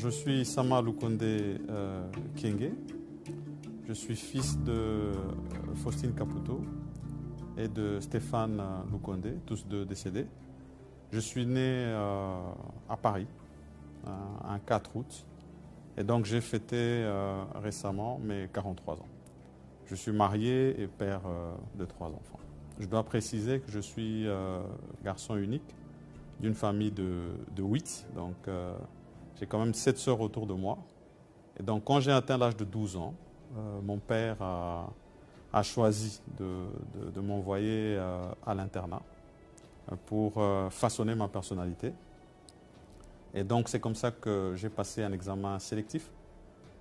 Je suis Sama Lukonde Kienge. Je suis fils de Faustine Caputo et de Stéphane Lukonde, tous deux décédés. Je suis né à Paris, un 4 août. Et donc j'ai fêté récemment mes 43 ans. Je suis marié et père de 3 enfants. Je dois préciser que je suis garçon unique d'une famille de 8. Donc j'ai quand même 7 sœurs autour de moi. Et donc quand j'ai atteint l'âge de 12 ans, mon père a choisi de m'envoyer à l'internat pour façonner ma personnalité. Et donc c'est comme ça que j'ai passé un examen sélectif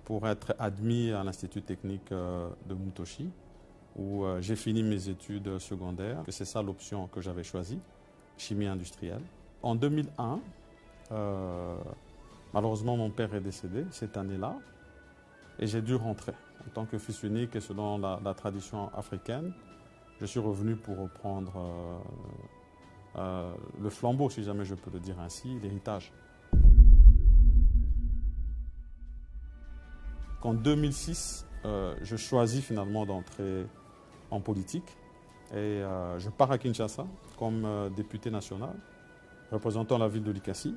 pour être admis à l'Institut technique de Mutoshi, où j'ai fini mes études secondaires. C'est ça l'option que j'avais choisie, chimie industrielle. En 2001, malheureusement mon père est décédé cette année-là, et j'ai dû rentrer. En tant que fils unique et selon la tradition africaine, je suis revenu pour reprendre le flambeau, si jamais je peux le dire ainsi, l'héritage. En 2006, je choisis finalement d'entrer en politique et je pars à Kinshasa comme député national, représentant la ville de Likasi.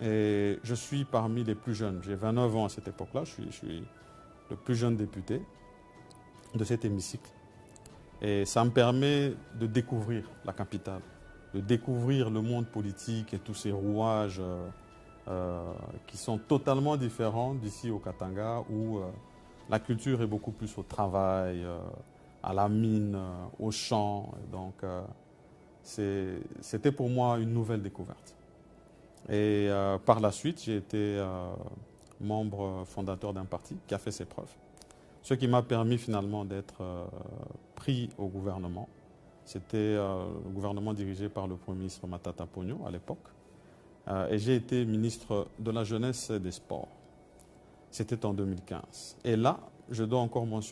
Et je suis parmi les plus jeunes. J'ai 29 ans à cette époque-là. Je suis le plus jeune député de cet hémicycle. Et ça me permet de découvrir la capitale, de découvrir le monde politique et tous ces rouages qui sont totalement différents d'ici au Katanga, où la culture est beaucoup plus au travail, à la mine, au champ. Donc c'était pour moi une nouvelle découverte. Et par la suite, j'ai été membre fondateur d'un parti qui a fait ses preuves. Ce qui m'a permis finalement d'être pris au gouvernement. C'était le gouvernement dirigé par le Premier ministre Matata Ponyo à l'époque. Et j'ai été ministre de la Jeunesse et des Sports. C'était en 2015. Et là, je dois encore mentionner